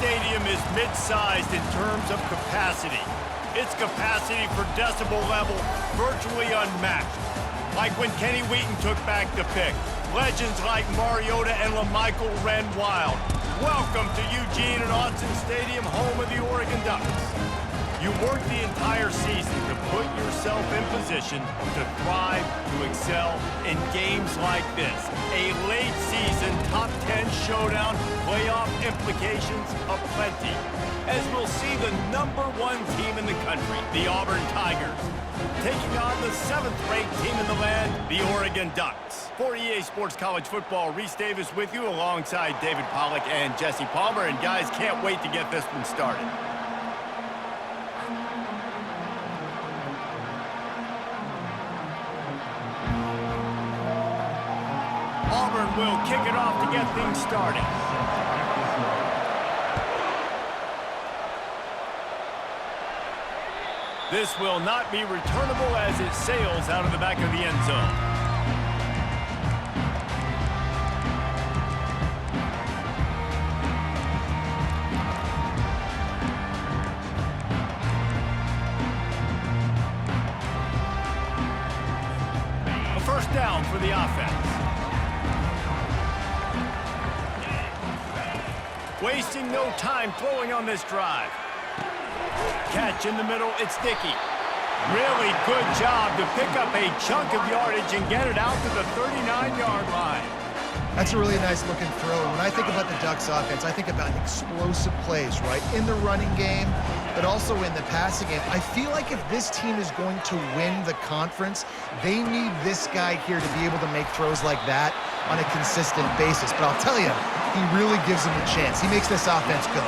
Stadium is mid-sized in terms of capacity. Its capacity for decibel level virtually unmatched. Like when Kenny Wheaton took back the pick, legends like Mariota and LaMichael ran wild. Welcome to Eugene and Autzen Stadium, home of the Oregon Ducks. You work the entire season to put yourself in position to thrive, to excel in games like this. A late season top 10 showdown, playoff implications aplenty. As we'll see the #1 team in the country, the Auburn Tigers, taking on the 7th-ranked team in the land, the Oregon Ducks. For EA Sports College Football, Reese Davis with you alongside David Pollack and Jesse Palmer. And guys, can't wait to get this one started. Auburn will kick it off to get things started. This will not be returnable as it sails out of the back of the end zone. A first down for the offense. Wasting no time throwing on this drive. Catch in the middle, it's Dickey. Really good job to pick up a chunk of yardage and get it out to the 39-yard line. That's a really nice looking throw. When I think about the Ducks offense, I think about explosive plays, right? In the running game, but also in the passing game. I feel like if this team is going to win the conference, they need this guy here to be able to make throws like that on a consistent basis. But I'll tell you, he really gives them a chance. He makes this offense go.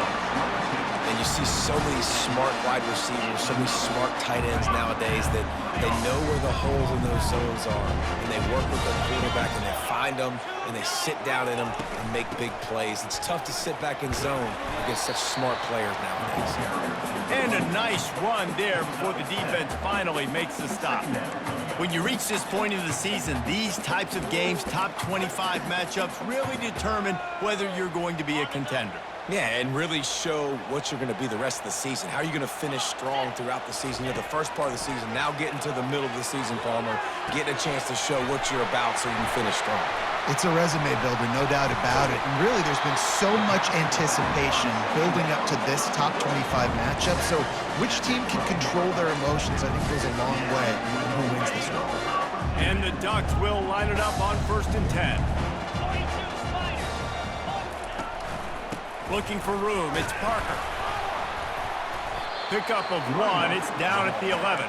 And you see so many smart wide receivers, so many smart tight ends nowadays that they know where the holes in those zones are. And they work with their quarterback and they find them and they sit down in them and make big plays. It's tough to sit back in zone against such smart players nowadays. And a nice run there before the defense finally makes the stop. When you reach this point in the season, these types of games, top 25 matchups, really determine whether you're going to be a contender. Yeah, and really show what you're going to be the rest of the season. How are you going to finish strong throughout the season? You know, the first part of the season, now getting to the middle of the season, Palmer, getting a chance to show what you're about so you can finish strong. It's a resume builder, no doubt about it. And really, there's been so much anticipation building up to this top 25 matchup. So which team can control their emotions, I think, goes a long way in who wins this one. And the Ducks will line it up on 1st and 10. Looking for room, it's Parker. Pickup of 1, it's down at the 11.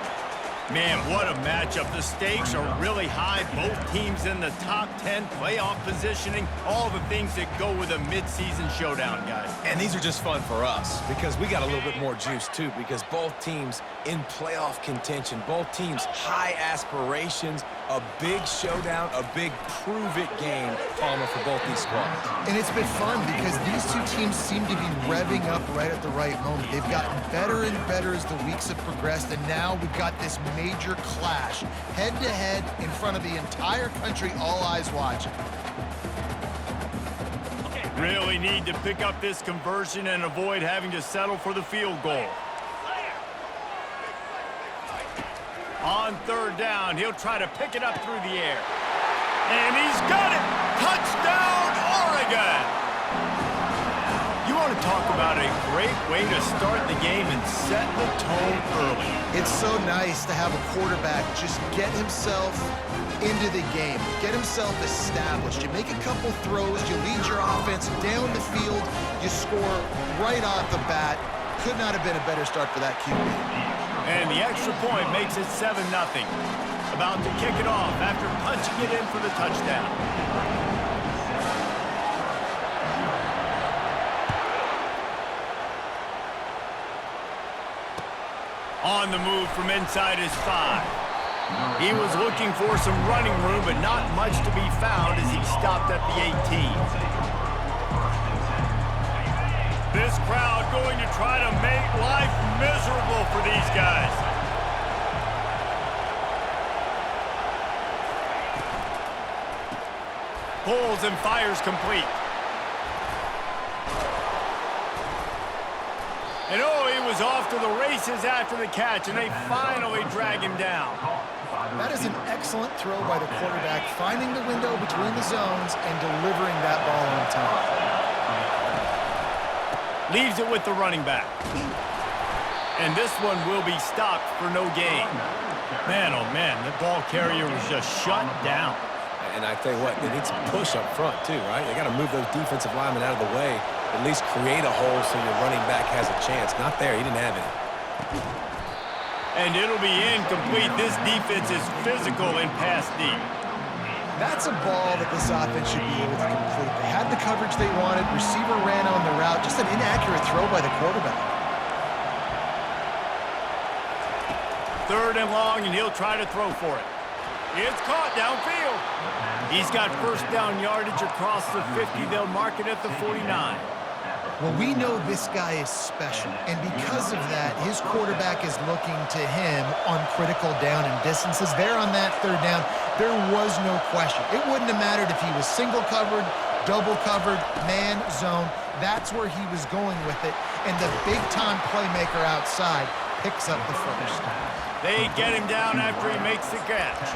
Man, what a matchup. The stakes are really high. Both teams in the top 10 playoff positioning. All the things that go with a midseason showdown, guys. And these are just fun for us because we got a little bit more juice, too, because both teams in playoff contention, both teams high aspirations, a big showdown, a big prove-it game, Palmer, for both these squads. And it's been fun because these two teams seem to be revving up right at the right moment. They've gotten better and better as the weeks have progressed, and now we've got this major clash, head-to-head in front of the entire country, all eyes watching. Really need to pick up this conversion and avoid having to settle for the field goal. On 3rd down, he'll try to pick it up through the air. And he's got it! Touchdown, Oregon! You want to talk about a great way to start the game and set the tone early. It's so nice to have a quarterback just get himself into the game, get himself established. You make a couple throws, you lead your offense down the field, you score right off the bat. Could not have been a better start for that QB. And the extra point makes it 7-0. About to kick it off after punching it in for the touchdown. On the move from inside his 5. He was looking for some running room, but not much to be found as he stopped at the 18. This crowd going to try to make life miserable for these guys. Pulls and fires complete. And oh, he was off to the races after the catch, and they finally drag him down. That is an excellent throw by the quarterback, finding the window between the zones and delivering that ball on time. Leaves it with the running back. And this one will be stopped for no gain. Man, oh man, the ball carrier was just shut down. And I tell you what, they need some push up front too, right? They got to move those defensive linemen out of the way, at least create a hole so your running back has a chance. Not there, he didn't have it. And it'll be incomplete. This defense is physical in pass D. That's a ball that this offense should be able to complete. They had the coverage they wanted. Receiver ran on the route. Just an inaccurate throw by the quarterback. 3rd and long, and he'll try to throw for it. It's caught downfield. He's got first down yardage across the 50. They'll mark it at the 49. Well, we know this guy is special, and because of that, his quarterback is looking to him on critical down and distances. There on that 3rd down, there was no question. It wouldn't have mattered if he was single covered, double covered, man, zone. That's where he was going with it, and the big-time playmaker outside picks up the first. They get him down after he makes the catch.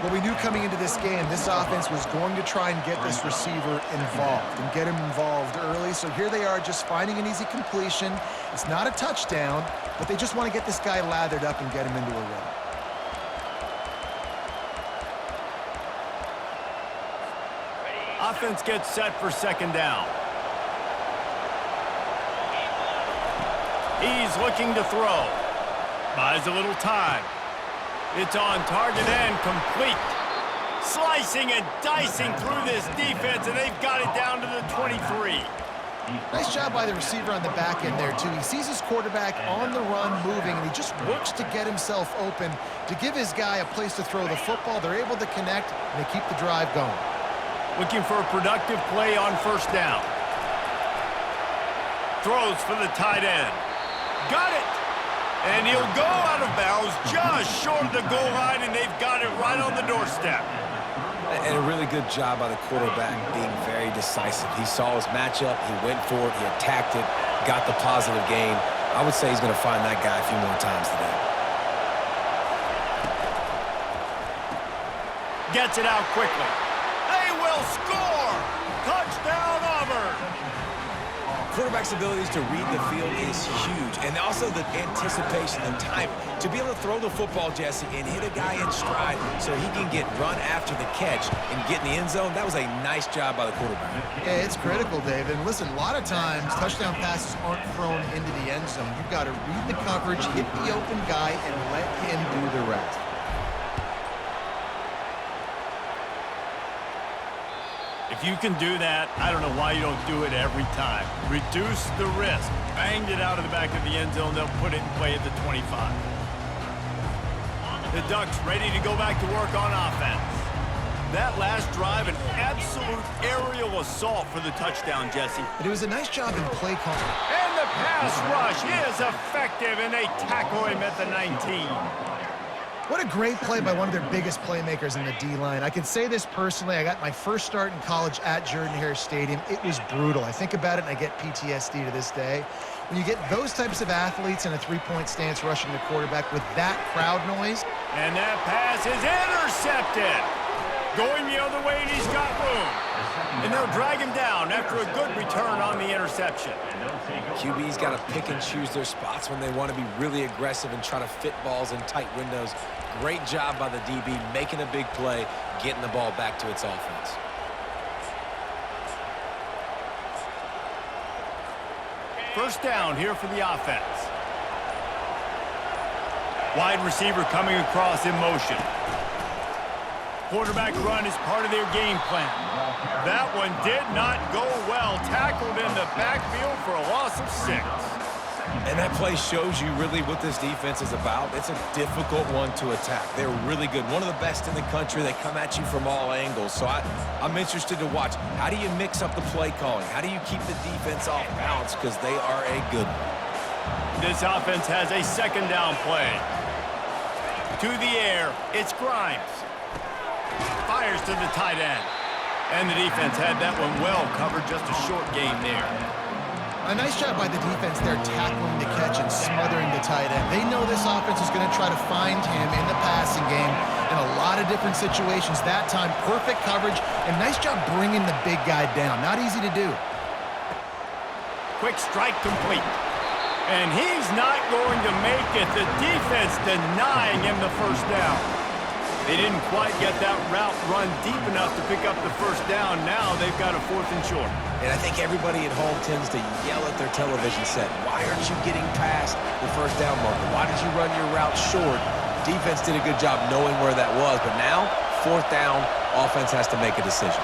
Well, we knew coming into this game, this offense was going to try and get this receiver involved and get him involved early. So here they are just finding an easy completion. It's not a touchdown, but they just want to get this guy lathered up and get him into a run. Offense gets set for 2nd down. He's looking to throw. Buys a little time. It's on target and complete. Slicing and dicing through this defense, and they've got it down to the 23. Nice job by the receiver on the back end there, too. He sees his quarterback on the run moving, and he just works to get himself open to give his guy a place to throw the football. They're able to connect, and they keep the drive going. Looking for a productive play on 1st down. Throws for the tight end. Got it! And he'll go out of bounds just short of the goal line, and they've got it right on the doorstep. And a really good job by the quarterback being very decisive. He saw his matchup, he went for it, he attacked it, got the positive gain. I would say he's going to find that guy a few more times today. Gets it out quickly. They will score! Touchdown, Auburn! Quarterback's abilities to read the field is huge, and also the anticipation and timing. To be able to throw the football, Jesse, and hit a guy in stride so he can get run after the catch and get in the end zone, that was a nice job by the quarterback. Yeah, it's critical, David. And listen, a lot of times, touchdown passes aren't thrown into the end zone. You've got to read the coverage, hit the open guy, and let him do the rest. If you can do that, I don't know why you don't do it every time. Reduce the risk. Banged it out of the back of the end zone. They'll put it in play at the 25. The Ducks ready to go back to work on offense. That last drive, an absolute aerial assault for the touchdown, Jesse. But it was a nice job in play calling. And the pass rush is effective, and they tackle him at the 19. What a great play by one of their biggest playmakers in the D-line. I can say this personally. I got my first start in college at Jordan-Hare Stadium. It was brutal. I think about it, and I get PTSD to this day. When you get those types of athletes in a three-point stance rushing the quarterback with that crowd noise. And that pass is intercepted. Going the other way, and he's got room. And they'll drag him down after a good return on the interception. QB's got to pick and choose their spots when they want to be really aggressive and try to fit balls in tight windows. Great job by the DB making a big play, getting the ball back to its offense. First down here for the offense. Wide receiver coming across in motion. Quarterback run is part of their game plan. That one did not go well. Tackled in the backfield for a loss of 6. And that play shows you really what this defense is about. It's a difficult one to attack. They're really good. One of the best in the country. They come at you from all angles. So I'm interested to watch. How do you mix up the play calling? How do you keep the defense off balance? Because they are a good one. This offense has a second down play. To the air, it's Grimes. Fires to the tight end. And the defense had that one well covered, just a short game there. A nice job by the defense there, tackling the catch and smothering the tight end. They know this offense is going to try to find him in the passing game in a lot of different situations. That time, perfect coverage, and nice job bringing the big guy down. Not easy to do. quick strike complete. And he's not going to make it. The defense denying him the first down. They didn't quite get that route run deep enough to pick up the first down. Now they've got a 4th and short. And I think everybody at home tends to yell at their television set. Why aren't you getting past the first down marker? Why did you run your route short? Defense did a good job knowing where that was. But now, 4th down, offense has to make a decision.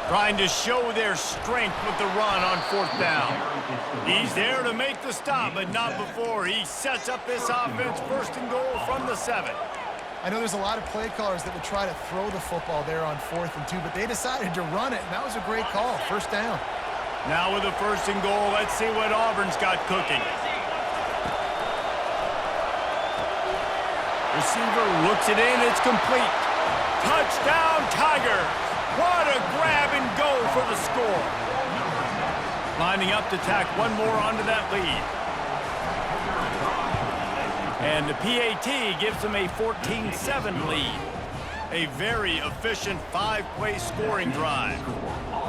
Trying to show their strength with the run on 4th down. He's there to make the stop, but not before he sets up this offense 1st and goal from the 7. I know there's a lot of play callers that would try to throw the football there on 4th and 2, but they decided to run it, and that was a great call. 1st down. Now with a 1st and goal, let's see what Auburn's got cooking. Receiver looks it in, it's complete. Touchdown, Tigers! What a grab and go for the score. Lining up to tack one more onto that lead. And the PAT gives them a 14-7 lead. A very efficient 5-play scoring drive.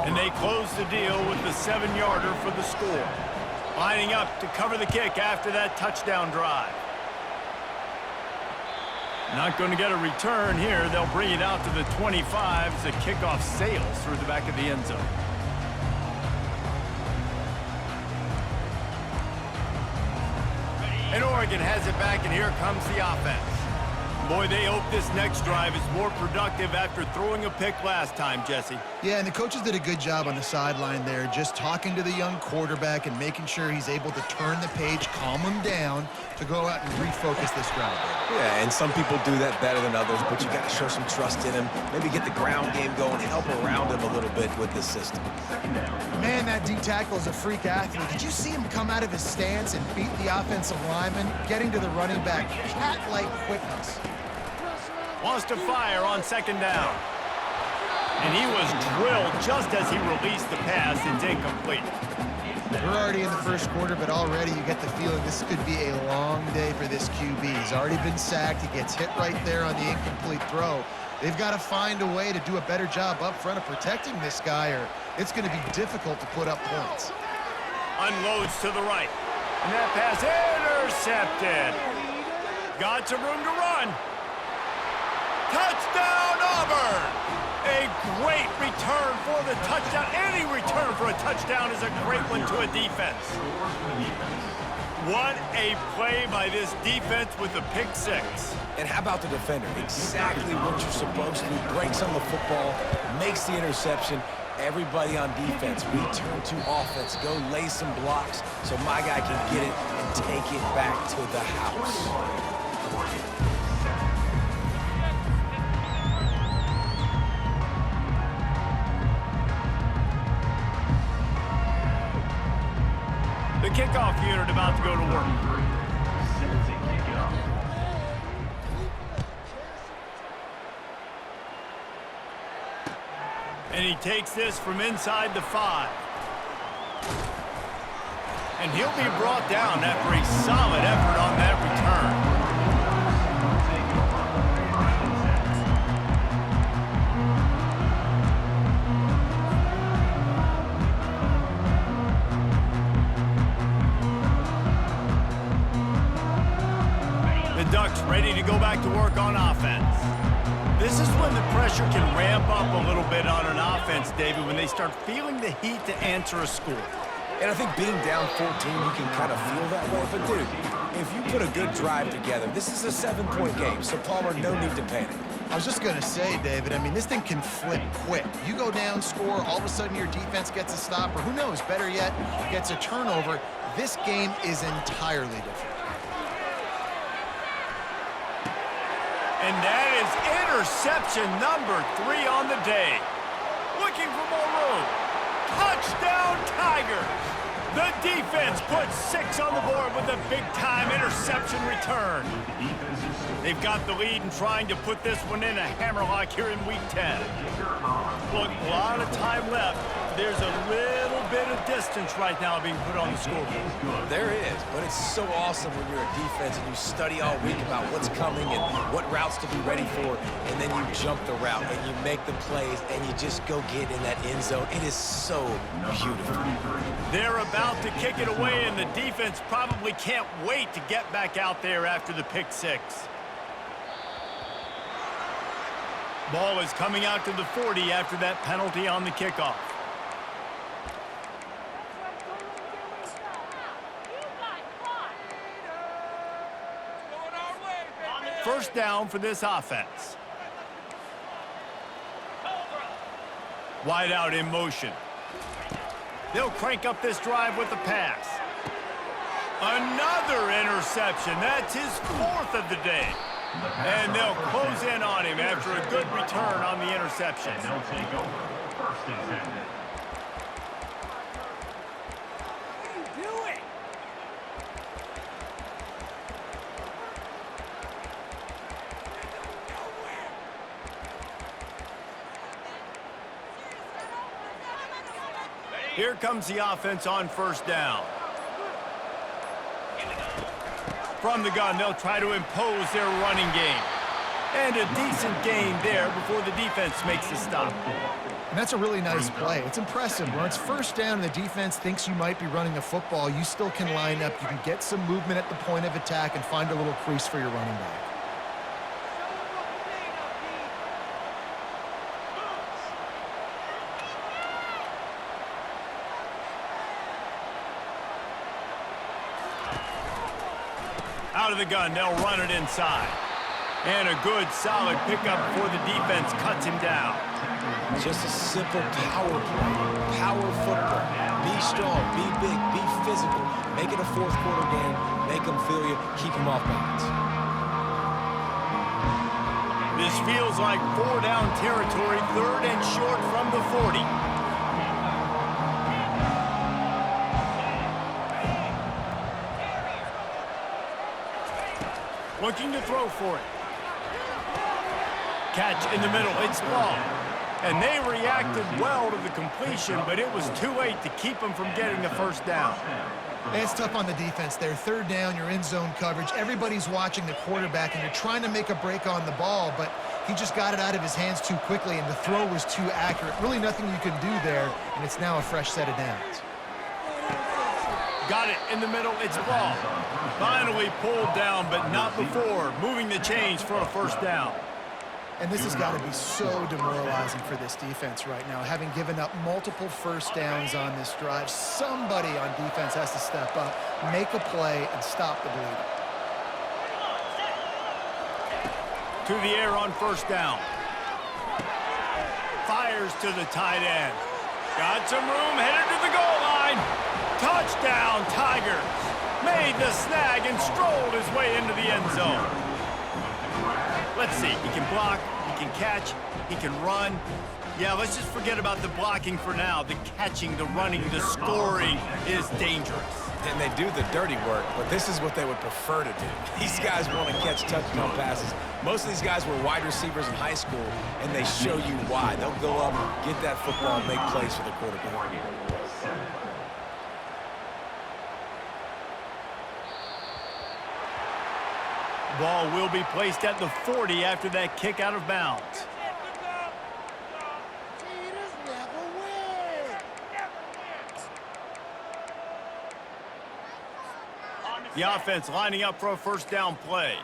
And they close the deal with the 7-yarder for the score. Lining up to cover the kick after that touchdown drive. Not going to get a return here. They'll bring it out to the 25 as the kickoff sails through the back of the end zone. And Oregon has it back, and here comes the offense. Boy, they hope this next drive is more productive after throwing a pick last time, Jesse. Yeah, and the coaches did a good job on the sideline there, just talking to the young quarterback and making sure he's able to turn the page, calm him down, to go out and refocus this drive. Yeah, and some people do that better than others, but you got to show some trust in him. Maybe get the ground game going, help around him a little bit with this system. Man, that D tackle is a freak athlete. Did you see him come out of his stance and beat the offensive lineman, getting to the running back? Cat-like quickness. Wants to fire on 2nd down. And he was drilled just as he released the pass. It's incomplete. We're already in the 1st quarter, but already you get the feeling this could be a long day for this QB. He's already been sacked. He gets hit right there on the incomplete throw. They've got to find a way to do a better job up front of protecting this guy, or it's going to be difficult to put up points. Unloads to the right. And that pass intercepted. Got some room to run. Touchdown, Auburn! A great return for the touchdown. Any return for a touchdown is a great one to a defense. What a play by this defense with the pick 6. And how about the defender? Exactly what you're supposed to do. Breaks on the football, makes the interception. Everybody on defense, return to offense. Go lay some blocks so my guy can get it and take it back to the house. The kickoff unit about to go to work. And he takes this from inside the 5. And he'll be brought down after a solid effort on that return. Ducks ready to go back to work on offense. This is when the pressure can ramp up a little bit on an offense, David, when they start feeling the heat to answer a score. And I think being down 14, you can kind of feel that way. But, dude, if you put a good drive together, this is a 7-point game, so, Palmer, no need to panic. I was just going to say, David, I mean, this thing can flip quick. You go down, score, all of a sudden your defense gets a stop, or who knows, better yet, gets a turnover. This game is entirely different. And that is interception number 3 on the day. Looking for more room. Touchdown, Tigers. The defense puts 6 on the board with a big-time interception return. They've got the lead and trying to put this one in a hammerlock here in Week 10. Look, a lot of time left. There's a little bit of distance right now being put on the scoreboard. There is, but it's so awesome when you're a defense and you study all week about what's coming and what routes to be ready for, and then you jump the route and you make the plays and you just go get in that end zone. It is so beautiful. They're about to kick it away, and the defense probably can't wait to get back out there after the pick six. Ball is coming out to the 40 after that penalty on the kickoff. First down for this offense. Wide out in motion. They'll crank up this drive with the pass. Another interception. That's his 4th of the day. And they'll close in on him after a good return on the interception. And they'll take over. First and 10. Here comes the offense on first down. From the gun, they'll try to impose their running game. And a decent gain there before the defense makes the stop. And that's a really nice play. It's impressive. When it's first down and the defense thinks you might be running a football, you still can line up. You can get some movement at the point of attack and find a little crease for your running back. Out of the gun, they'll run it inside. And a good, solid pickup before the defense cuts him down. Just a simple power play, power football. Be strong, be big, be physical. Make it a 4th quarter game. Make them feel you, keep them off balance. This feels like 4-down territory, 3rd and short from the 40. Looking to throw for it. Catch in the middle, it's ball. And they reacted well to the completion, but it was too late to keep them from getting the first down. It's tough on the defense there. 3rd down, you're in zone coverage. Everybody's watching the quarterback, and you're trying to make a break on the ball, but he just got it out of his hands too quickly, and the throw was too accurate. Really nothing you can do there, and it's now a fresh set of downs. Got it in the middle, it's ball. Finally pulled down, but not before moving the chains for a first down. And this has got to be so demoralizing for this defense right now. Having given up multiple first downs on this drive, somebody on defense has to step up, make a play, and stop the bleeding. To the air on first down. Fires to the tight end. Got some room, headed to the goal line. Touchdown, Tigers. Made the snag and strolled his way into the end zone. Let's see, he can block, he can catch, he can run. Yeah, let's just forget about the blocking for now. The catching, the running, the scoring is dangerous. And they do the dirty work, but this is what they would prefer to do. These guys want to catch touchdown passes. Most of these guys were wide receivers in high school, and they show you why. They'll go up, get that football, and make plays for the quarterback. Ball will be placed at the 40 after that kick out of bounds. The offense lining up for a first down play.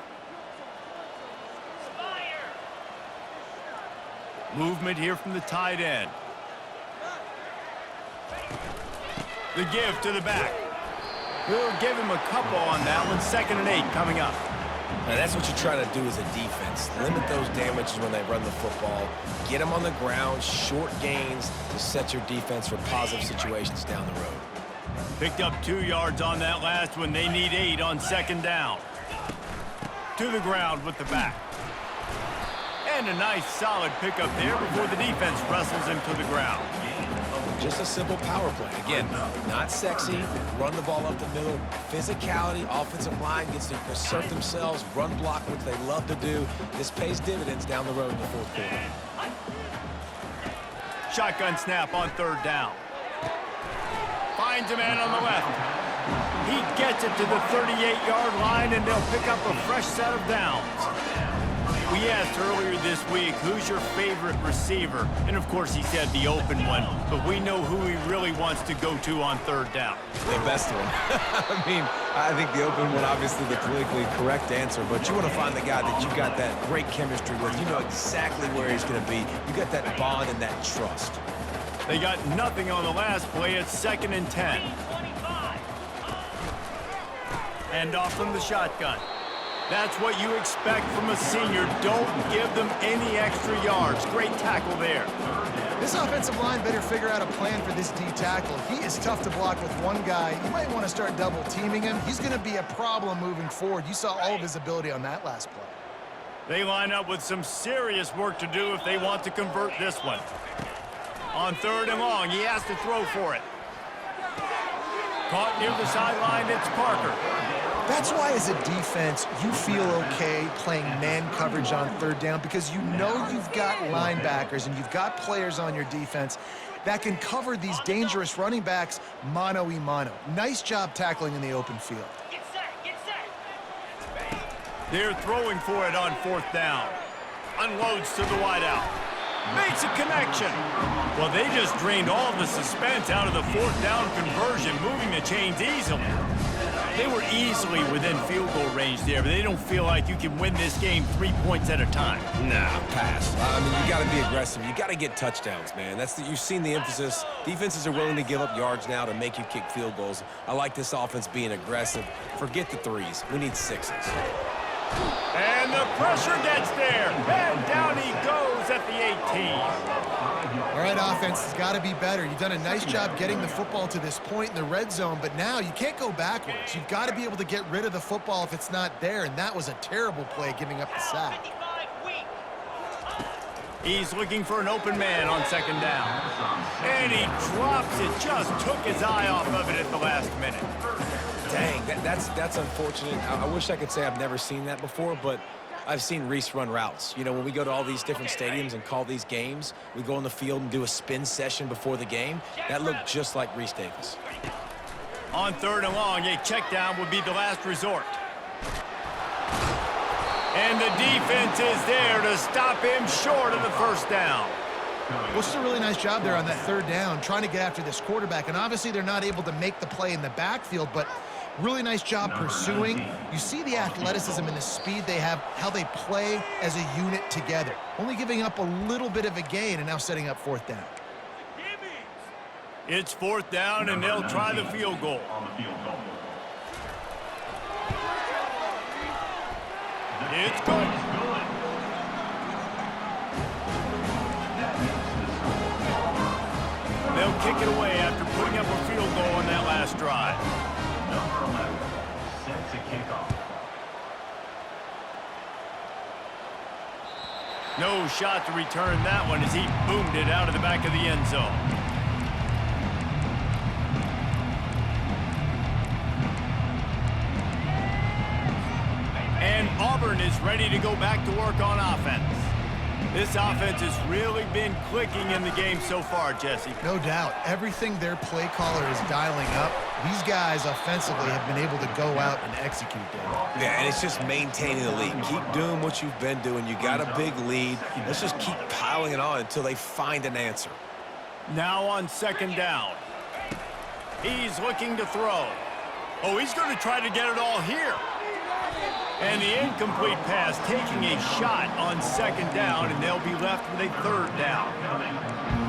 Movement here from the tight end. The give to the back. We'll give him a couple on that one. 2nd and 8 coming up. Now that's what you're trying to do as a defense. Limit those damages when they run the football. Get them on the ground, short gains to set your defense for positive situations down the road. Picked up 2 yards on that last one. They need 8 on 2nd down. To the ground with the back. And a nice solid pickup there before the defense wrestles him to the ground. Just a simple power play. Again, not sexy, run the ball up the middle. Physicality, offensive line gets to assert themselves, run block, which they love to do. This pays dividends down the road in the 4th quarter. Shotgun snap on 3rd down. finds a man on the left. He gets it to the 38-yard line, and they'll pick up a fresh set of downs. We asked earlier this week, who's your favorite receiver? And, of course, he said the open one. But we know who he really wants to go to on third down. The best one. I mean, I think the open one, obviously the politically correct answer, but you want to find the guy that you got that great chemistry with. You know exactly where he's going to be. You got that bond and that trust. They got nothing on the last play. It's 2nd and 10. And off from the shotgun. That's what you expect from a senior. Don't give them any extra yards. Great tackle there. This offensive line better figure out a plan for this D tackle. He is tough to block with one guy. You might want to start double teaming him. He's going to be a problem moving forward. You saw all of his ability on that last play. They line up with some serious work to do if they want to convert this one. On 3rd and long, he has to throw for it. Caught near the sideline, it's Parker. That's why, as a defense, you feel okay playing man coverage on 3rd down, because you know you've got linebackers and you've got players on your defense that can cover these dangerous running backs mano-a-mano. Nice job tackling in the open field. Get set, get set. They're throwing for it on 4th down. Unloads to the wideout. Makes a connection. Well, they just drained all the suspense out of the 4th down conversion, moving the chains easily. They were easily within field goal range there, but they don't feel like you can win this game 3 points at a time. Nah, pass. I mean, you got to be aggressive. You got to get touchdowns, man. You've seen the emphasis. Defenses are willing to give up yards now to make you kick field goals. I like this offense being aggressive. Forget the 3s. We need 6s. And the pressure gets there. And down he goes at the 18. All right, offense has got to be better. You've done a nice job getting the football to this point in the red zone, but now you can't go backwards. You've got to be able to get rid of the football if it's not there, and that was a terrible play, giving up the sack. He's looking for an open man on 2nd down. And he drops it. Just took his eye off of it at the last minute. Dang, that's unfortunate. I wish I could say I've never seen that before, but I've seen Reese run routes. You know, when we go to all these different stadiums and call these games, we go on the field and do a spin session before the game. That looked just like Reese Davis. On 3rd and long, a check down would be the last resort. And the defense is there to stop him short of the 1st down. Well, just a really nice job there on that 3rd down, trying to get after this quarterback. And obviously they're not able to make the play in the backfield, but really nice job pursuing. You see the athleticism and the speed they have, how they play as a unit together. Only giving up a little bit of a gain and now setting up 4th down. It's 4th down, and they'll try the field goal. It's good. They'll kick it away after putting up a field goal on that last drive. Number 11, set to kick off. No shot to return that one as he boomed it out of the back of the end zone. And Auburn is ready to go back to work on offense. This offense has really been clicking in the game so far, Jesse. No doubt. Everything their play caller is dialing up, these guys offensively have been able to go out and execute them. Yeah, and it's just maintaining the lead. Keep doing what you've been doing. You got a big lead. Let's just keep piling it on until they find an answer. Now on 2nd down. He's looking to throw. Oh, he's going to try to get it all here. And the incomplete pass taking a shot on 2nd down, and they'll be left with a 3rd down.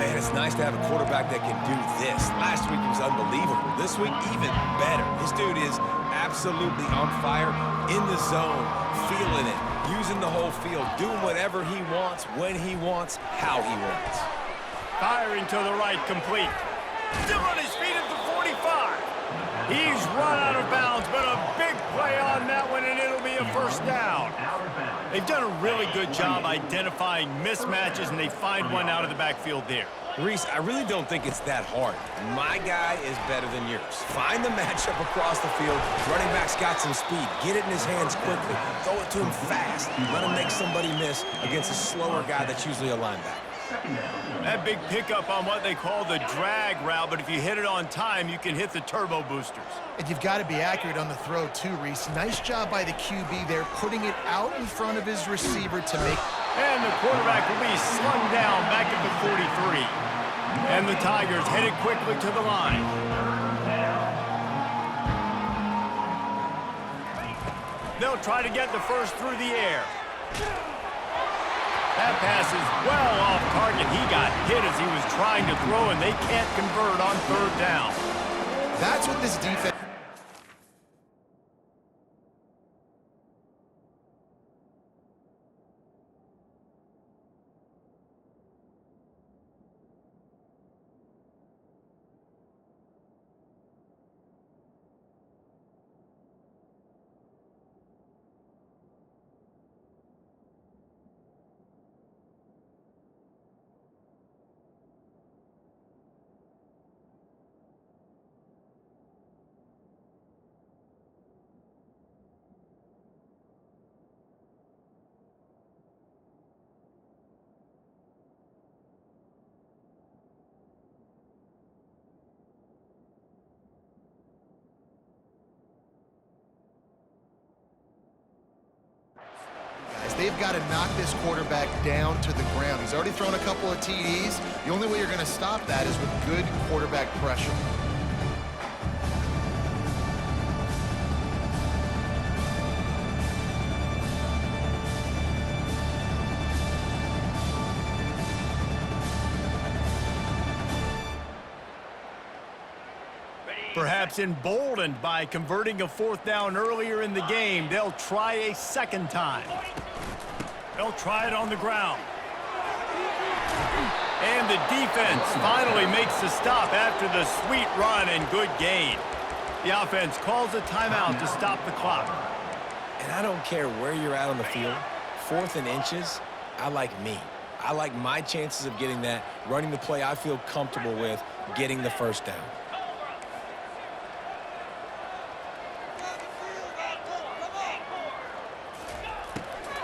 Man, it's nice to have a quarterback that can do this. Last week he was unbelievable. This week, even better. This dude is absolutely on fire, in the zone, feeling it, using the whole field, doing whatever he wants, when he wants, how he wants. Firing to the right, complete. Still on his feet at the 45. He's run out of bounds, but a big play on that one, and it'll be a 1st down. They've done a really good job identifying mismatches, and they find one out of the backfield there. Reese, I really don't think it's that hard. My guy is better than yours. Find the matchup across the field. Running back's got some speed. Get it in his hands quickly. Throw it to him fast. Let him make somebody miss against a slower guy that's usually a linebacker. Second down. That big pickup on what they call the drag route, but if you hit it on time, you can hit the turbo boosters. And you've got to be accurate on the throw, too, Reese. Nice job by the QB there, putting it out in front of his receiver to make... And the quarterback will be slung down back at the 43. And the Tigers headed quickly to the line. They'll try to get the first through the air. That pass is well off target. He got hit as he was trying to throw, and they can't convert on third down. That's what this defense... They've got to knock this quarterback down to the ground. He's already thrown a couple of TDs. The only way you're going to stop that is with good quarterback pressure. Perhaps emboldened by converting a fourth down earlier in the game, they'll try a second time. They'll try it on the ground. And the defense finally makes the stop after the sweet run and good gain. The offense calls a timeout to stop the clock. And I don't care where you're at on the field, 4th and inches, I like me. I like my chances of getting that, running the play I feel comfortable with, getting the first down.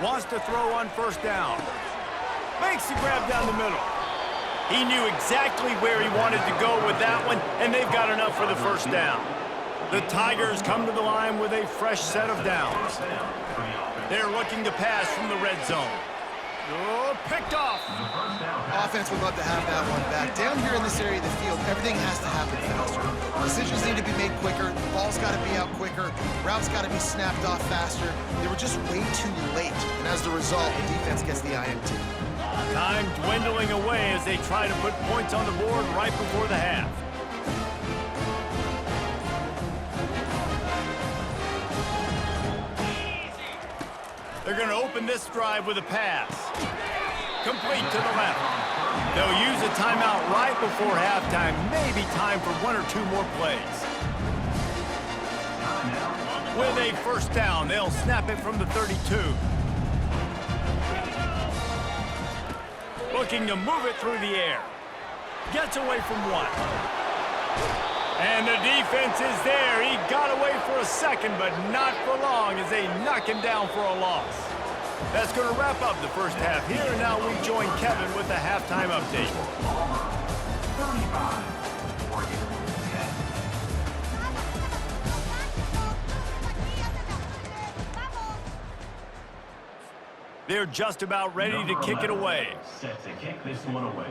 Wants to throw on first down. Makes the grab down the middle. He knew exactly where he wanted to go with that one, and they've got enough for the first down. The Tigers come to the line with a fresh set of downs. They're looking to pass from the red zone. Oh, picked off. Offense would love to have that one back. Down here in this area of the field, everything has to happen faster. Decisions need to be made quicker. The ball's got to be out quicker. Routes got to be snapped off faster. They were just way too late. And as a result, the defense gets the INT. Time dwindling away as they try to put points on the board right before the half. They're going to open this drive with a pass. Complete to the left. They'll use a timeout right before halftime. Maybe time for 1 or 2 more plays. With a first down, they'll snap it from the 32. Looking to move it through the air. Gets away from 1. And the defense is there. He got away for a second, but not for long as they knock him down for a loss. That's going to wrap up the first half here. And now we join Kevin with the halftime update. 35. They're just about ready to kick it away. Set to kick this one away.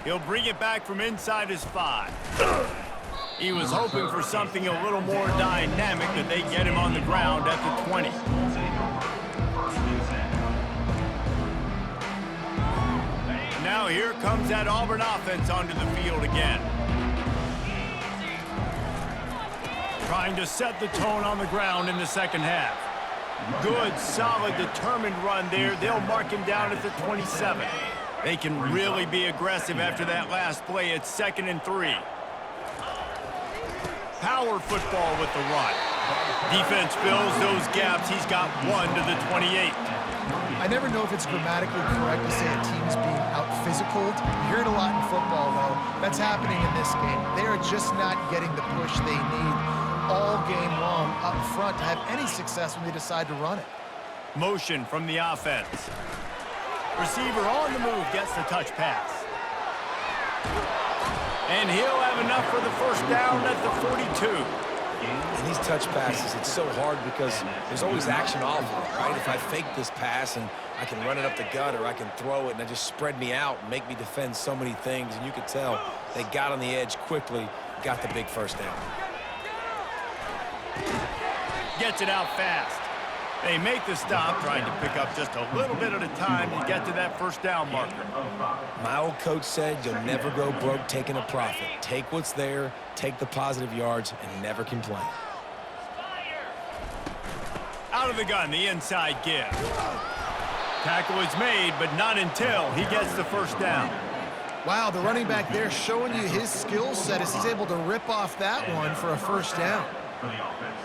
He'll bring it back from inside his 5. He was hoping for something a little more dynamic, but they get him on the ground at the 20. Now here comes that Auburn offense onto the field again. Trying to set the tone on the ground in the second half. Good, solid, determined run there. They'll mark him down at the 27. They can really be aggressive after that last play. It's 2nd and 3. Power football with the run. Defense fills those gaps. He's got 1 to the 28. I never know if it's grammatically correct to say a team is being out-physicaled. You hear it a lot in football, though. That's happening in this game. They are just not getting the push they need all game long up front to have any success when they decide to run it. Motion from the offense. Receiver on the move gets the touch pass. And he'll have enough for the first down at the 42. And these touch passes, it's so hard because there's always action off of it, right? If I fake this pass and I can run it up the gut or I can throw it and it just spread me out and make me defend so many things. And you could tell they got on the edge quickly, got the big first down. Gets it out fast. They make the stop, trying to pick up just a little bit at a time to get to that first down marker. My old coach said you'll never go broke taking a profit. Take what's there, take the positive yards, and never complain. Out of the gun, the inside give. Tackle is made, but not until he gets the first down. Wow, the running back there showing you his skill set as he's able to rip off that one for a first down. For the offense.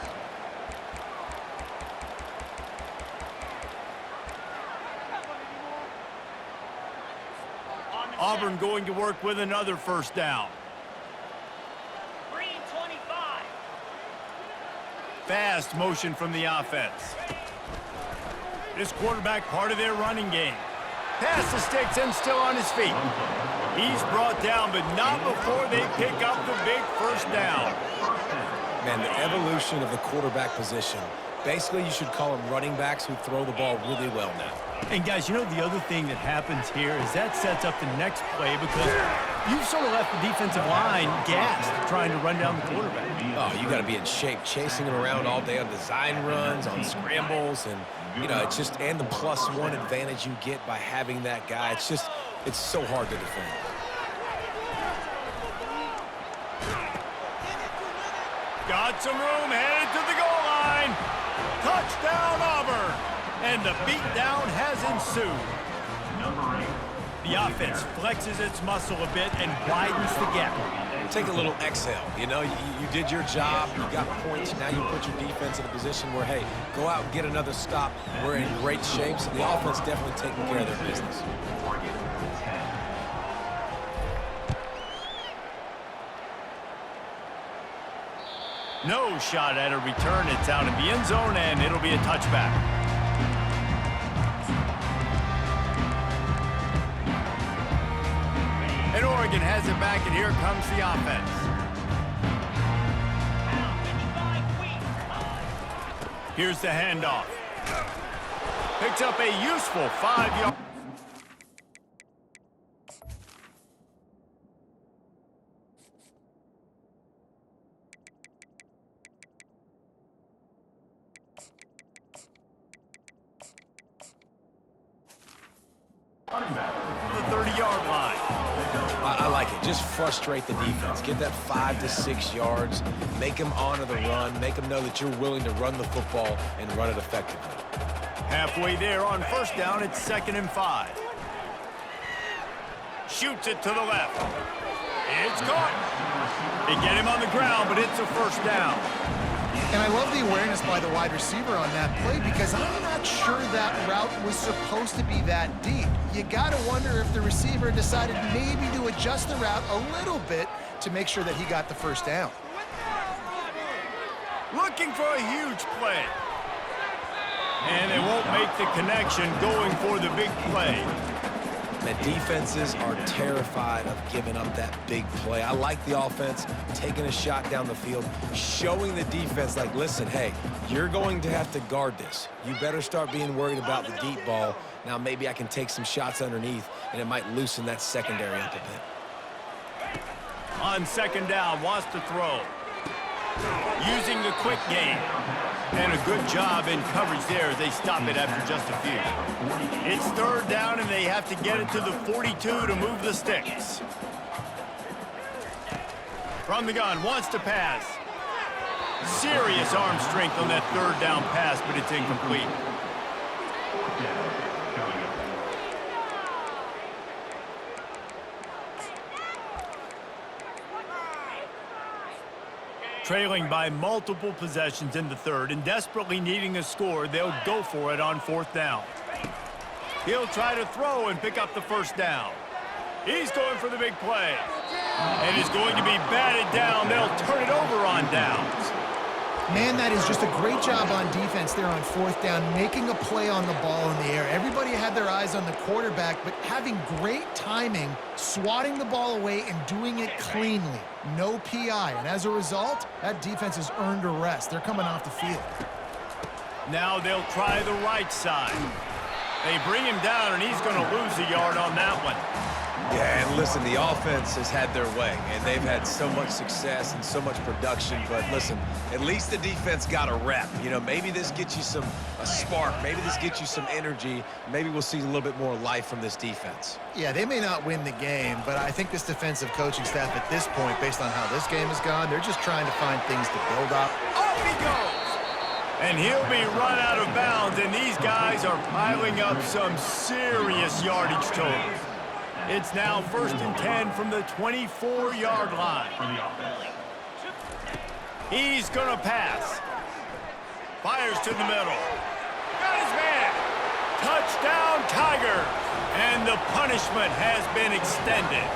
Auburn going to work with another first down. Green 25. Fast motion from the offense. This quarterback part of their running game. Pass the sticks and still on his feet. He's brought down, but not before they pick up the big first down. Man, the evolution of the quarterback position. Basically, you should call them running backs who throw the ball really well now. And guys, you know the other thing that happens here is that sets up the next play because you've sort of left the defensive line gassed trying to run down the quarterback. Oh, you got to be in shape, chasing him around all day on design runs, on scrambles, and, you know, it's just, and the +1 advantage you get by having that guy. It's just, it's so hard to defend. Got some room, headed to the goal line. Touchdown, Auburn. And the beatdown has ensued. Number 8. The offense flexes its muscle a bit and widens the gap. Take a little exhale. You know, you did your job. You got points. Now you put your defense in a position where, hey, go out and get another stop. We're in great shape, so the offense definitely taking care of their business. Oregon 10. No shot at a return. It's out in the end zone, and it'll be a touchback. And Oregon has it back, and here comes the offense. Here's the handoff. Picks up a useful 5-yard. Running back. The 30-yard line. I like it. Just frustrate the defense. Get that 5 to 6 yards. Make them honor the run. Make them know that you're willing to run the football and run it effectively. Halfway there on first down, it's 2nd and 5. Shoots it to the left. It's caught. They get him on the ground, but it's a first down. And I love the awareness by the wide receiver on that play because I'm not sure that route was supposed to be that deep. You got to wonder if the receiver decided maybe to adjust the route a little bit to make sure that he got the first down. Looking for a huge play. And they won't make the connection going for the big play. The defenses are terrified of giving up that big play. I like the offense taking a shot down the field, showing the defense like, listen, hey, you're going to have to guard this. You better start being worried about the deep ball. Now maybe I can take some shots underneath, and it might loosen that secondary up a bit. On 2nd down, wants to throw. Using the quick game. And a good job in coverage there as they stop it after just a few. It's 3rd down, and they have to get it to the 42 to move the sticks. From the gun, wants to pass. Serious arm strength on that 3rd down pass, but it's incomplete. Trailing by multiple possessions in the 3rd and desperately needing a score, they'll go for it on 4th down. He'll try to throw and pick up the first down. He's going for the big play. And is going to be batted down. They'll turn it over on downs. Man, that is just a great job on defense there on fourth down, making a play on the ball in the air. Everybody had their eyes on the quarterback, but having great timing, swatting the ball away, and doing it cleanly. No PI, and as a result, that defense has earned a rest. They're coming off the field. Now they'll try the right side. They bring him down, and he's going to lose a yard on that one. Yeah, and listen, the offense has had their way, and they've had so much success and so much production. But listen, at least the defense got a rep. You know, maybe this gets you a spark. Maybe this gets you some energy. Maybe we'll see a little bit more life from this defense. Yeah, they may not win the game, but I think this defensive coaching staff at this point, based on how this game has gone, they're just trying to find things to build up. Off he goes! And he'll be run out of bounds, and these guys are piling up some serious yardage totals. It's now 1st and 10 from the 24-yard line. He's going to pass. Fires to the middle. Got his man. Touchdown, Tiger. And the punishment has been extended.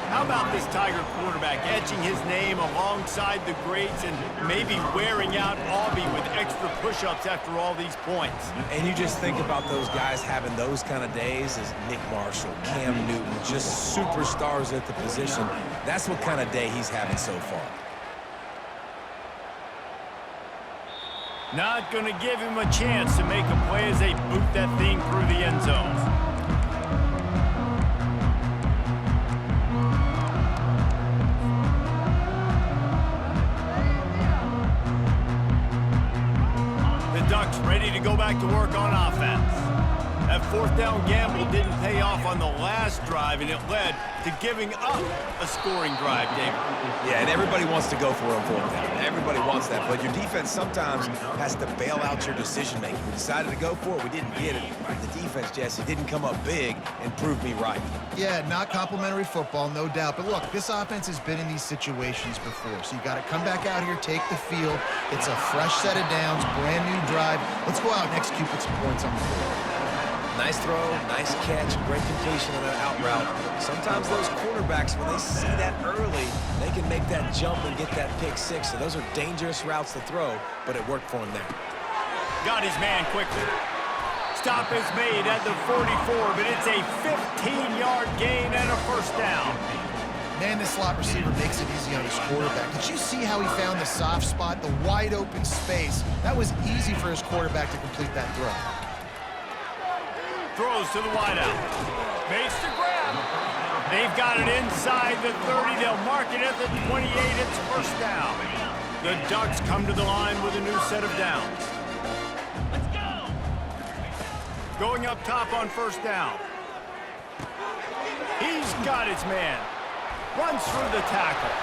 How about this Tiger quarterback etching his name alongside the greats and maybe wearing out Aubie with extra push-ups after all these points? And you just think about those guys having those kind of days as Nick Marshall, Cam Newton, just superstars at the position. That's what kind of day he's having so far. Not going to give him a chance to make a play as they boot that thing through the end zone. Ducks ready to go back to work on offense. That 4th down gamble didn't pay off on the last drive, and it led to giving up a scoring drive, David. Yeah, and everybody wants to go for it on 4th down. Everybody wants that, but your defense sometimes has to bail out your decision-making. We decided to go for it. We didn't get it. The defense, Jesse, didn't come up big and prove me right. Yeah, not complimentary football, no doubt. But look, this offense has been in these situations before, so you got to come back out here, take the field. It's a fresh set of downs, brand new drive. Let's go out and execute, put some points on the board. Nice throw, nice catch, great completion on that out route. Sometimes those quarterbacks, when they see that early, they can make that jump and get that pick six. So those are dangerous routes to throw, but it worked for him there. Got his man quickly. Stop is made at the 44, but it's a 15-yard gain and a 1st down. Man, this slot receiver makes it easy on his quarterback. Did you see how he found the soft spot, the wide open space? That was easy for his quarterback to complete that throw. Throws to the wideout. Makes the grab. They've got it inside the 30. They'll mark it at the 28. It's 1st down. The Ducks come to the line with a new set of downs. Let's go. Going up top on 1st down. He's got his man. Runs through the tackle.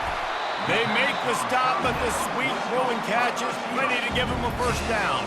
They make the stop, but the sweet throw and catch is plenty to give him a 1st down.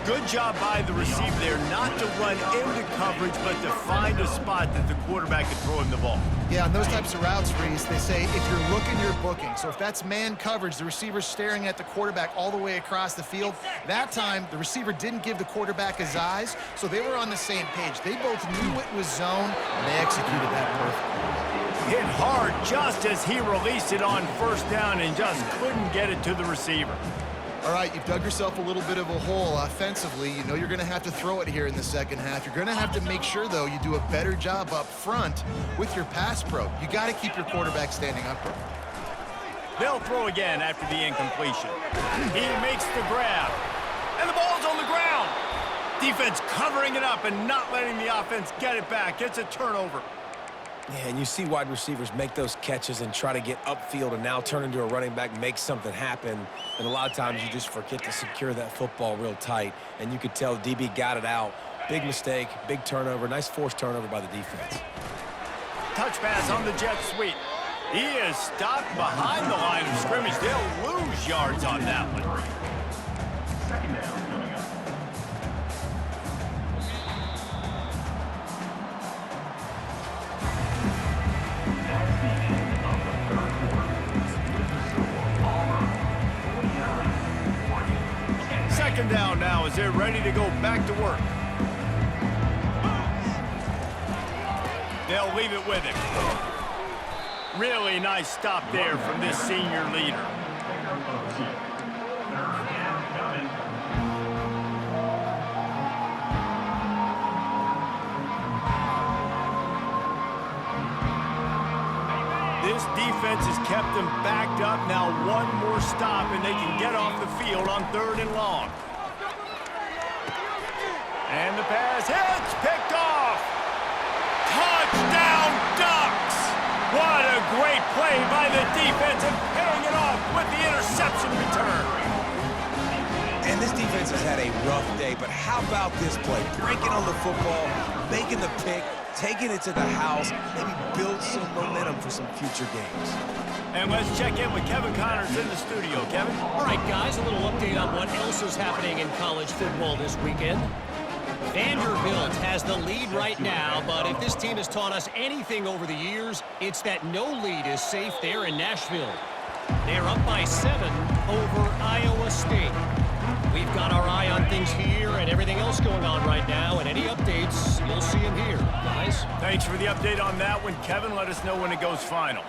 Good job by the receiver there not to run into coverage, but to find a spot that the quarterback could throw him the ball. Yeah, on those types of routes, Reese, they say if you're looking, you're booking. So if that's man coverage, the receiver's staring at the quarterback all the way across the field. That time, the receiver didn't give the quarterback his eyes, so they were on the same page. They both knew it was zone, and they executed that perfectly. Hit hard just as he released it on 1st down and just couldn't get it to the receiver. All right, you've dug yourself a little bit of a hole offensively. You know you're going to have to throw it here in the second half. You're going to have to make sure, though, you do a better job up front with your pass pro. You got to keep your quarterback standing upright. They'll throw again after the incompletion. He makes the grab, and the ball's on the ground. Defense covering it up and not letting the offense get it back. It's a turnover. Yeah, and you see wide receivers make those catches and try to get upfield and now turn into a running back, make something happen. And a lot of times you just forget to secure that football real tight. And you could tell DB got it out. Big mistake, big turnover, nice forced turnover by the defense. Touch pass on the jet sweep. He is stopped behind the line of scrimmage. They'll lose yards on that one. 2nd down coming up. Second down now as they're ready to go back to work. They'll leave it with him. Really nice stop there from this senior leader. 2. Third down coming. This defense has kept them backed up. Now one more stop, and they can get off the field on 3rd and long. And the pass hits, picked off. Touchdown, Ducks! What a great play by the defense and paying it off with the interception return. And this defense has had a rough day, but how about this play? Breaking on the football, making the pick, taking it to the house, maybe build some momentum for some future games. And let's check in with Kevin Connors in the studio. Kevin? All right, guys, a little update on what else is happening in college football this weekend. Vanderbilt has the lead right now, but if this team has taught us anything over the years, it's that no lead is safe there in Nashville. They're up by 7 over Iowa State. We've got our eye on things here and everything else going on right now, and any updates, you'll see them here, guys. Thanks for the update on that one, Kevin. Let us know when it goes final.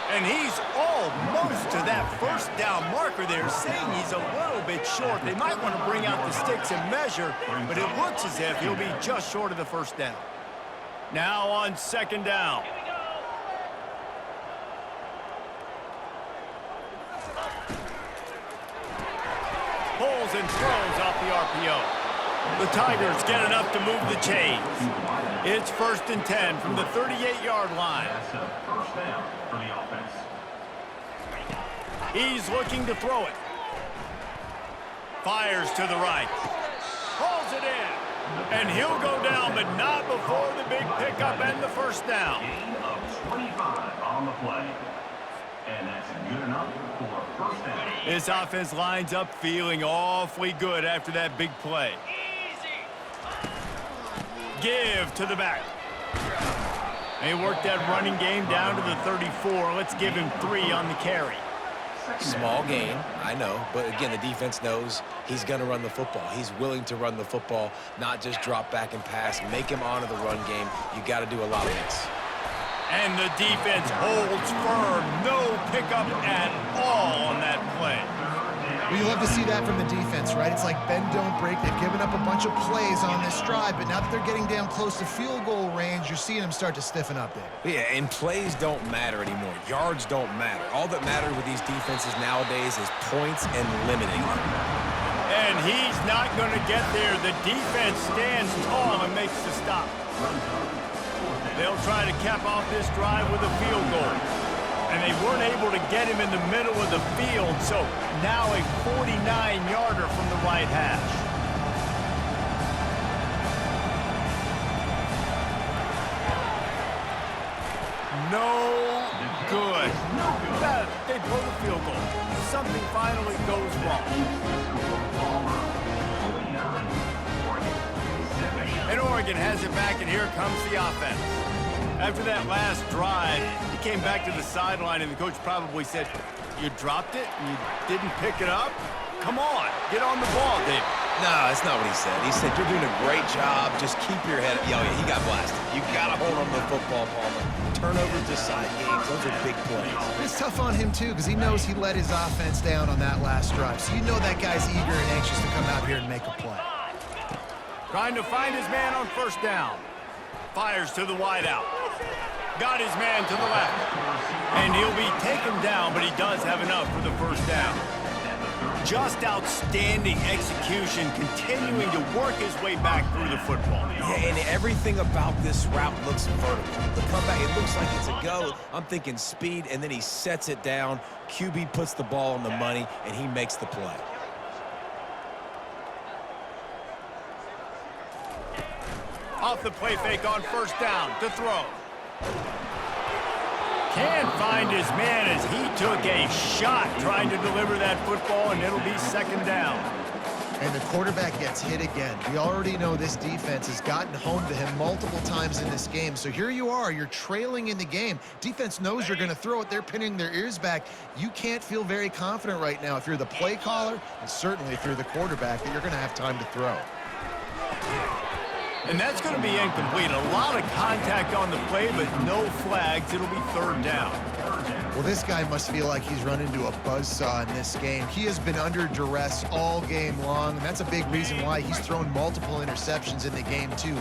And he's almost to that first down marker there, saying he's a little bit short. They might want to bring out the sticks and measure, but it looks as if he'll be just short of the first down. Now on 2nd down. Pulls and throws off the RPO. The Tigers get enough to move the chains. It's 1st and 10 from the 38-yard line. That's a first down for the offense. He's looking to throw it. Fires to the right. Pulls it in. And he'll go down, but not before the big pickup and the first down. Gain of 25 on the play. And that's good enough for a first down. This offense lines up feeling awfully good after that big play. Give to the back. They worked that running game down to the 34. Let's give him 3 on the carry. Small gain, I know, but again, the defense knows he's going to run the football. He's willing to run the football, not just drop back and pass. Make him honor the run game. You got to do a lot of this. And the defense holds firm. No pickup at all on that play. Well, you love to see that from the defense, right? It's like bend, don't break. They've given up a bunch of plays on this drive, but now that they're getting down close to field goal range, you're seeing them start to stiffen up there. Yeah, and plays don't matter anymore. Yards don't matter. All that matters with these defenses nowadays is points and limiting them. And he's not going to get there. The defense stands tall and makes the stop. They'll try to cap off this drive with a field goal. And they weren't able to get him in the middle of the field, so now a 49-yarder from the right hash. No good. They blow the field goal. Something finally goes wrong. And Oregon has it back, and here comes the offense. After that last drive, he came back to the sideline, and the coach probably said, you dropped it and you didn't pick it up? Come on, get on the ball, David. No, that's not what he said. He said, you're doing a great job. Just keep your head up. Yeah, he got blasted. You got to hold on to the football, Palmer. Turnovers decide games. Those are big plays. It's tough on him, too, because he knows he let his offense down on that last drive. So you know that guy's eager and anxious to come out here and make a play. Trying to find his man on first down. Fires to the wideout. Got his man to the left. And he'll be taken down, but he does have enough for the first down. Just outstanding execution, continuing to work his way back through the football. Yeah, and everything about this route looks vertical. The comeback, it looks like it's a go. I'm thinking speed, and then he sets it down. QB puts the ball on the money, and he makes the play. Off the play fake on first down to throw. Can't find his man as he took a shot trying to deliver that football, and it'll be second down. And the quarterback gets hit again. We already know this defense has gotten home to him multiple times in this game. So here you are, you're trailing in the game. Defense knows you're going to throw it. They're pinning their ears back. You can't feel very confident right now if you're the play caller, and certainly if you're the quarterback, that you're going to have time to throw. And that's going to be incomplete. A lot of contact on the play, but no flags. It'll be third down. Well, this guy must feel like he's run into a buzzsaw in this game. He has been under duress all game long, and that's a big reason why he's thrown multiple interceptions in the game, too.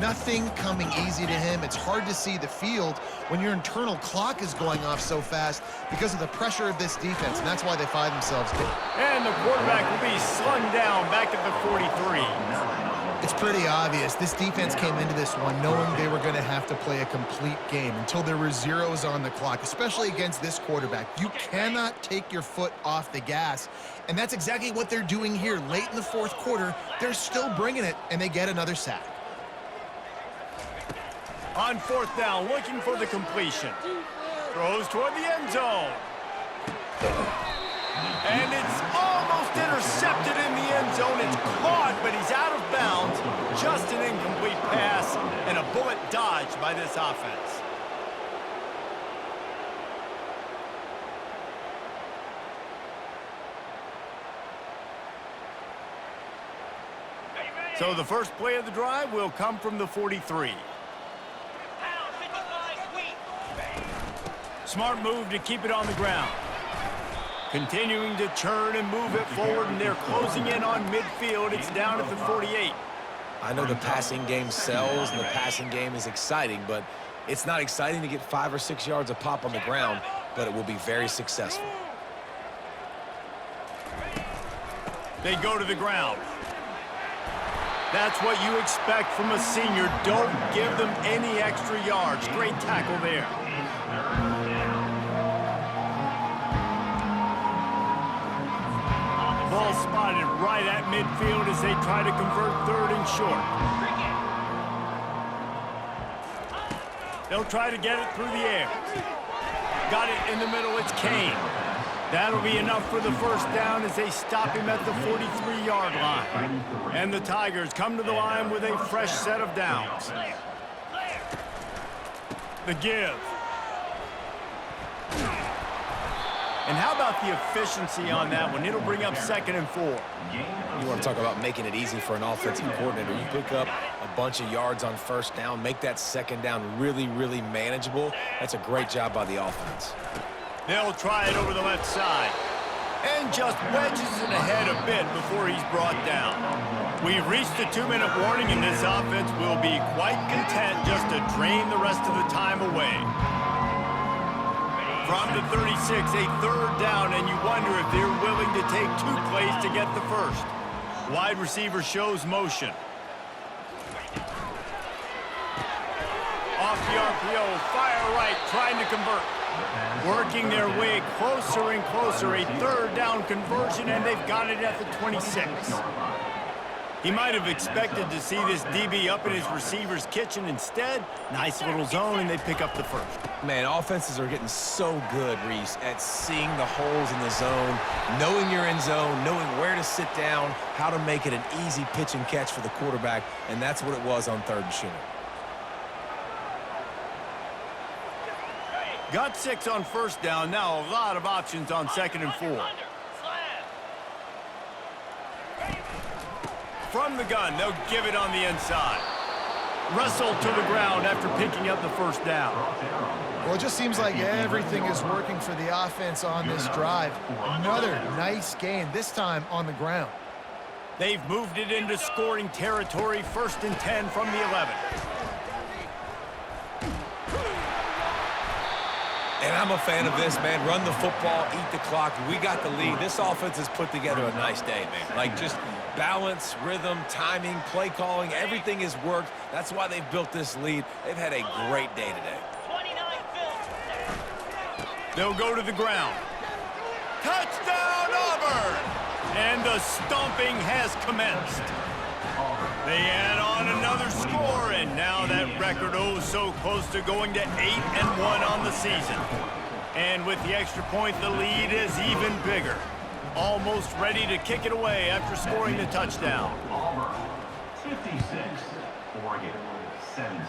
Nothing coming easy to him. It's hard to see the field when your internal clock is going off so fast because of the pressure of this defense, and that's why they find themselves dead. And the quarterback will be slung down back at the 43. It's pretty obvious. This defense came into this one knowing they were going to have to play a complete game until there were zeros on the clock, especially against this quarterback. You cannot take your foot off the gas, and that's exactly what they're doing here. Late in the fourth quarter, they're still bringing it, and they get another sack. On fourth down, looking for the completion. Throws toward the end zone. And it's almost intercepted in the end zone. It's caught, but he's out of bounds. Just an incomplete pass and a bullet dodged by this offense. So the first play of the drive will come from the 43. Smart move to keep it on the ground. Continuing to turn and move it forward, and they're closing in on midfield. It's down at the 48. I know the passing game sells and the passing game is exciting, but it's not exciting to get 5 or 6 yards a pop on the ground, but it will be very successful. They go to the ground. That's what you expect from a senior. Don't give them any extra yards. Great tackle there. Ball spotted right at midfield as they try to convert third and short. They'll try to get it through the air. Got it in the middle. It's Kane. That'll be enough for the first down as they stop him at the 43-yard line. And the Tigers come to the line with a fresh set of downs. The give. And how about the efficiency on that one? It'll bring up 2nd and 4. You want to talk about making it easy for an offensive coordinator. You pick up a bunch of yards on first down, make that second down really, really manageable. That's a great job by the offense. They'll try it over the left side. And just wedges it ahead a bit before he's brought down. We've reached the 2-minute warning, and this offense will be quite content just to drain the rest of the time away. From the 36, a third down, and you wonder if they're willing to take 2 plays to get the first. Wide receiver shows motion. Off the RPO, fire right, trying to convert. Working their way closer and closer, a third down conversion, and they've got it at the 26. He might have expected to see this DB up in his receiver's kitchen. Instead, nice little zone, and they pick up the first. Man, offenses are getting so good, Reese, at seeing the holes in the zone, knowing you're in zone, knowing where to sit down, how to make it an easy pitch and catch for the quarterback, and that's what it was on 3rd and short. Got 6 on first down. Now a lot of options on 2nd and 4. From the gun, they'll give it on the inside. Wrestled to the ground after picking up the first down. Well, it just seems like everything is working for the offense on this drive. Another nice gain, this time on the ground. They've moved it into scoring territory. 1st and 10 from the 11. And I'm a fan of this, man. Run the football, eat the clock. We got the lead. This offense has put together a nice day, man. Like, just balance, rhythm, timing, play calling, everything has worked. That's why they've built this lead. They've had a great day today. They'll go to the ground. Touchdown, Auburn! And the stomping has commenced. They add on another score, and now that record so close to going to 8-1 on the season. And with the extra point, the lead is even bigger. Almost ready to kick it away after scoring the touchdown. Auburn, 56, Oregon, 17.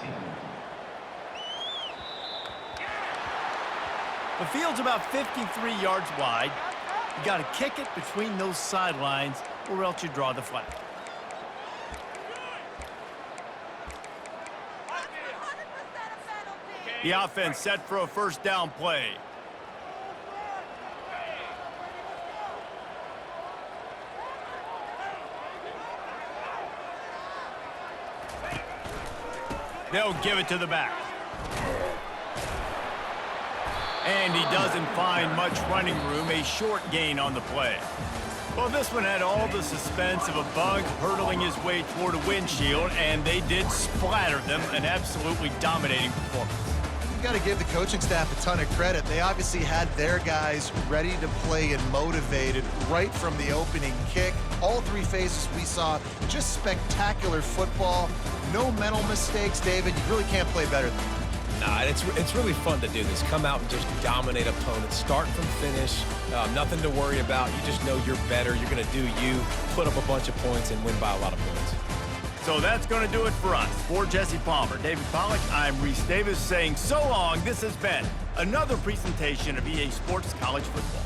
The field's about 53 yards wide. You got to kick it between those sidelines, or else you draw the flag. The offense set for a first down play. They'll give it to the back. And he doesn't find much running room, a short gain on the play. Well, this one had all the suspense of a bug hurtling his way toward a windshield, and they did splatter them, an absolutely dominating performance. You've got to give the coaching staff a ton of credit. They obviously had their guys ready to play and motivated right from the opening kick. All three phases we saw, just spectacular football. No mental mistakes, David. You really can't play better than that. Nah, it's really fun to do this. Come out and just dominate opponents. Start from finish. Nothing to worry about. You just know you're better. You're going to do you, put up a bunch of points, and win by a lot of points. So that's going to do it for us. For Jesse Palmer, David Pollack, I'm Reese Davis saying so long. This has been another presentation of EA Sports College Football.